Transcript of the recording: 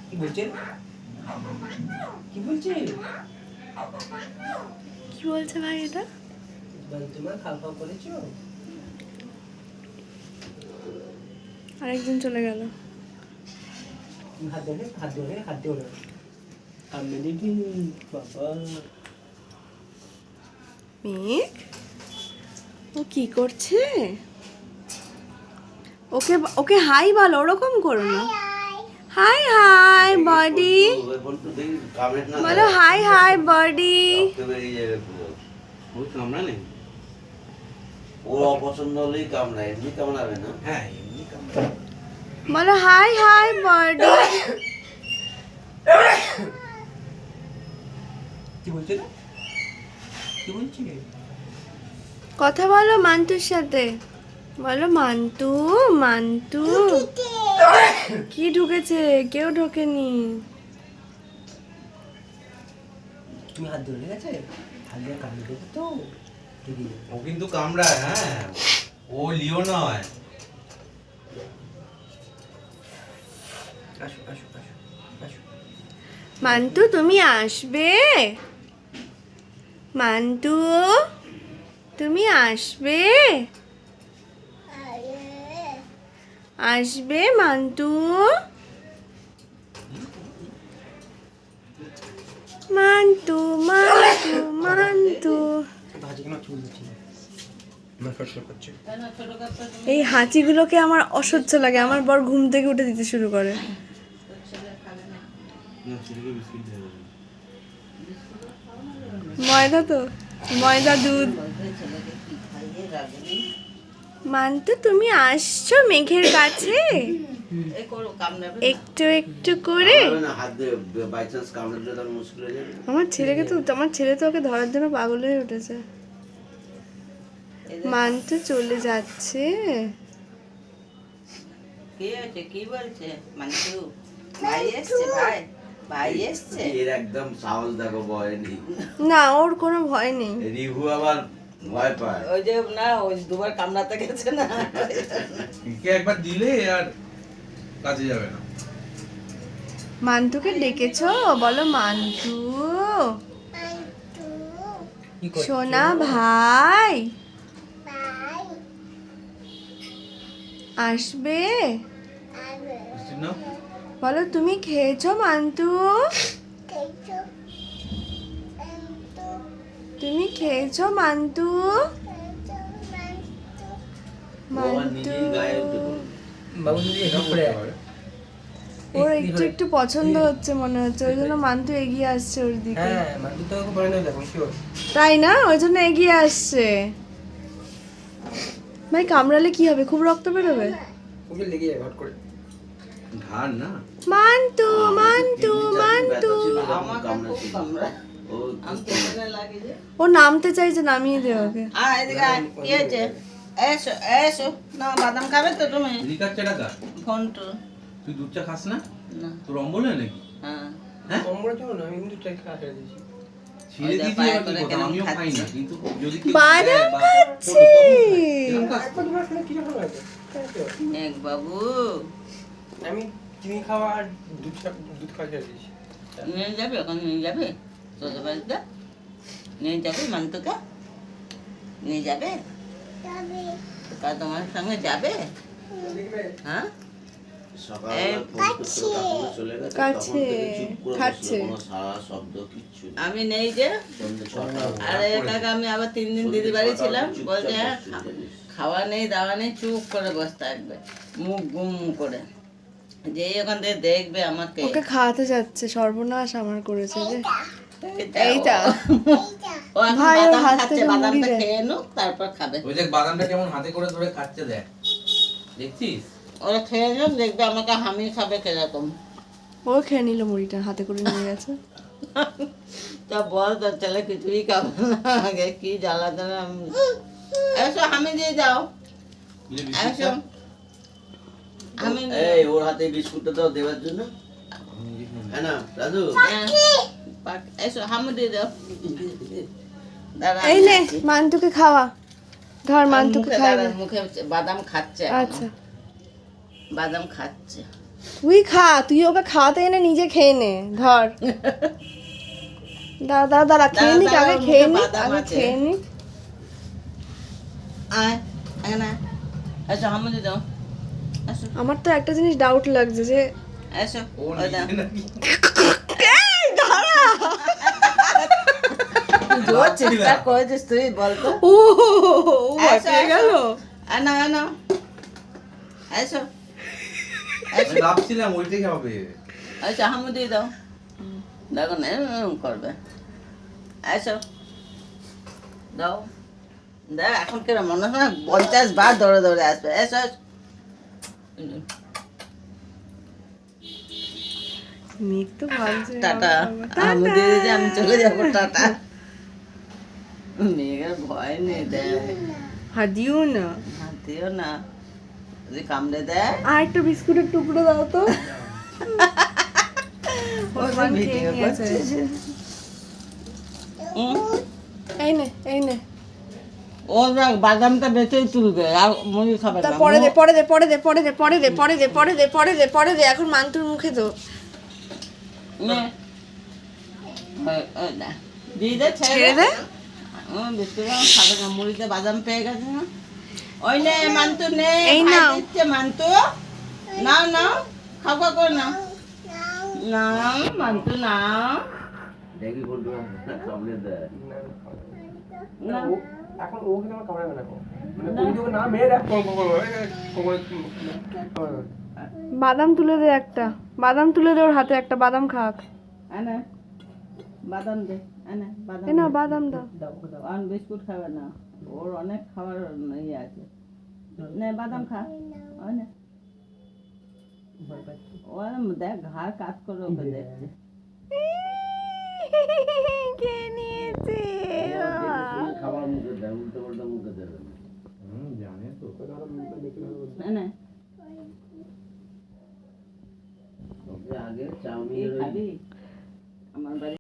কি বলছে? কি বলছে? কি বলছে ভাই এটা? তোমার খাও খাও করেছো? আরেকজন চলে গেল। হাত ধরে হাত ধরে হাত ধরে আমি দেখি বাবা। মেঘ ও কি করছে? ওকে ওকে হাই বলো, ওরকম করো না। হাই হাই বডি বলো, হাই হাই বডি। ওই কামড়া নেই, ওর অপছন্দ হলেই কামড়ায়, এমনি কামড়াবে না। হ্যাঁ এমনি কামড়া। বলো হাই হাই বডি। কি বলছে না? কি বলছে? কথা বলো মান্টুর সাথে, বলো মান্টু মান্টু। কি ঢুকেছে? কেউ ঢোকেনি। তুমি হাত ধরে গেছে? হাত দিয়ে কামড়ে দেবে তো দিদি। ও কিন্তু কামড়ায়, হ্যাঁ, ও লিও নয়। আসো আসো আসো আসো। মান্টু তুমি আসবে? মান্টু তুমি আসবে? আসবে মান্টু? Mantoux Mantoux Mantoux. ভাজি কেন চুল দিচ্ছি না? আমার ফসল করছে। এই হাঁচিগুলোকে আমার অসহ্য লাগে। আমার বর ঘুম থেকে উঠে দিতে শুরু করে। না, ছেলেকে বিস্কিট দিয়ে দেবে। ময়দা তো, ময়দা দুধ। মান্তু তুমি আসছো মেঘের কাছে একটু একটু করে? কামড়াবে না, হাত দিয়ে বাই চান্স কামড়ে দিলে তার মুশকিল হয়ে যাবে। আমার ছেলে তো ওকে ধরার জন্য পাগল হয়ে উঠেছে। মান্তু চলে যাচ্ছে। কি হয়েছে? কি বলছে মান্তু? ভাই এসছে, ভাই ভাই এসছে। এর একদম সাহস দেখো, ভয় নেই। না ওর কোনো ভয় নেই। রিভু আবার ভয় পায়। ওই যে না, ওই দুবার কামড়াতে গেছে না। একে একবার দিলে আর কাজে যাবে না। মান্তুকে ডেকেছো? বলো মান্তু কি করছো? সোনা ভাই আসবে? বুঝছিস না? বলো তুমি খেয়েছো মান্তু? তুমি খেয়েছো মান্তু? ও আবার নিজেই গায়ে উঠে পড়বে। বাবু দিদি এটা পড়ে হবে। ওর একটু একটু পছন্দ হচ্ছে মনে হচ্ছে, ওই জন্য মান্তু এগিয়ে আসছে ওর দিকে। হ্যাঁ মান্টু তো ওকে পড়ে নেবে দেখো শিওর। তাই না? ওই জন্য এগিয়ে আসছে। ভাই কামড়ালে কি হবে? খুব রক্ত বেরোবে। ওকে লেগে যাবে হট করে। ঘাড় না, মান্তু মান্তু মান্তু। আমাকে খুব কামড়ায়। ও আমি পেছনে লাগি যে। ও নামতে চাইছে, নামিয়ে দে ওকে। এদিকে আয়। কি হয়েছে? এসো এসো। না বাদাম খাবে তো তুমি? লিকাচ্ছে টাকা। ফোনটো তুই দুধ চা খাস না? না। তোর অম্বল হয় নাকি? হ্যাঁ। হ্যাঁ, কমরে চলো না, আমি কিন্তু ট্রাই খাওয়া ছেড়ে দিয়েছি। ছেড়ে ওই যে দিয়েছি পায়ে এবার কি করে কথা, কেমন আমিও খাই না, খাচ্ছে। কিন্তু যদি কেউ বাদাম দেয় বা খাচ্ছে। ছোট তখন খাই। কিরম খাস? একবার দুবার খেলে কি রকম লাগে? এক বাবু আমি চিনি খাওয়া আর দুধ খাওয়া ছেড়ে দিয়েছি। নিয়ে যাবে, ওখানে নিয়ে যাবে তোদের বাড়িতে? নিয়ে যাবে মান্তুকে? নিয়ে যাবে? তা তোমার সঙ্গে যাবে? হ্যাঁ? সকালবেলা ফোন করতে কাকুকে চলে গেছে, কাছে, তখন থেকে চুপ করে খাচ্ছে। বসলো, কোনো সারা শব্দ কিচ্ছু নেই। আমি নেই যে। সন্ধ্যে 6টা আর এটাকে আমি আবার 3 দিন দিদি বাড়ি ছিলাম, বলছে হ্যাঁ খাওয়া নেই দাওয়া নেই, চুপ করে বসে থাকবে মুখ গুম করে। যেই ওখান থেকে দেখবে আমাকে, ওকে খাওয়াতে যাচ্ছে, সর্বনাশ আমার করেছে রে। এইটা এইটা। ও এখন ভাই, ওর বাদাম হাত খাচ্ছে, থেকে মুড়ি বাদামটা দে। খেয়ে নুক তারপর খাবে। ওই দেখ বাদামটা কেমন হাতে করে ধরে খাচ্ছে, দেখ, দেখছিস? ওরা খেয়ে নুক, দেখবে আমাকে হামি খাবে কিরকম। ও খেয়ে নিল মুড়িটা, হাতে করে নিয়ে গেছে। তা বল তোর ছেলে কিছুই খাবে না, আগে কি জ্বালা জ্বালা। এসো হামি দিয়ে যাও, বুঝলি বিস্কুট এসো খা? হামি এই ওর হাতে বিস্কুটটা দাও দেওয়ার জন্য। হ্যাঁ না রাজু? এসো হামি দিয়ে দাও। দাঁড়া, এই নে আমি আসছি। মান্তুকে খাওয়া, ধর আর মান্তুকে মুখে খাওয়া। দাঁড়া, মুখে বাদাম খাচ্ছে এখনো। আচ্ছা বাদাম খাচ্ছে। তুই খা, তুই ওকে খাওয়াতে এনে নিজে খেয়ে নে, ধর। দাঁড়া দাঁড়া, খেয়ে নি, দাঁড়া, আগে ওর খেয়ে মুখে নি, বাদাম আগে আছে। খেয়ে নি। আয় এখানে এসো, হামুদি দাও, এসো আমার তো একটা জিনিস ডাউট লাগছে যে এসো। ও ওই দাও। নিজে নাকি এই দাঁড়া, জোর চিৎকার করেছিস তুই, বলতো। ও ভয় পেয়ে গেল। আনো আনো, এসো আমি ভাবছিলাম ওইটাই হবে। এসো, হামুদি দাও। দেখো না এরকম করবে। এসো দাও, দেখ এখন কেন মনে হয় 50 বার দৌড়ে দৌড়ে আসবে। এসো এসো। মেঘ তো ভালছে। টাটা, আমি দিয়ে যে আমি চলে যাবো, টাটা। মেয়ের ভয় নেই, দেয় হাদিও না। হাতিও না, যদি কামড়ে দেয়। আর একটা বিস্কুটের টুকরো দাও তো। ভগবান খেয়ে ভিডিও নিয়েছে। করছিস? এই নে, এই নে। ও দেখ বাদামটা বেঁচেই তুলবে, আর মুড়ি খাবে তা না। পরে দে, পরে দে, পরে দে, পরে দে, পরে দে, পরে দে, পরে দে, পরে দে, পরে দে, এখন মান্তুর মুখে তো। নে। ওই না, দিয়ে দে, ছেড়ে দে। বিস্কুট খাবে না, মুড়িতে বাদাম পেয়ে গেছে না। ওই নে মান্তু, নে এই খাই নাও। দিচ্ছে মান্তু। নাও নাও, খাও খাও করে নাও। নাও মান্তু, নাও। দেখি বলতো কামড়ে দেয়। নাও। এখন ও কিন্তু আমার কামড়াবে না, মানে ওই যখন না মেরে দেখ বাদাম তুলে দে একটা, বাদাম তুলে দে ওর হাতে একটা, বাদাম খাক। আনে বাদাম দে, আনে বাদাম এ না, বাদাম দাও। আর বিস্কুট খাবে না, ওর অনেক খাবার ইয়ে আছে। নে বাদাম খা, ওই নে। ও দেখ ঘাড় কাজ করে ওকে দেখছে। খেয়ে নিয়েছে। খাবার মুখে দেয়, উল্টো পাল্টা মুখে দেবে না। জানে তো। নে সবচেয়ে আগে কি চাউমিনের ওই খাবি? আমার বাড়ি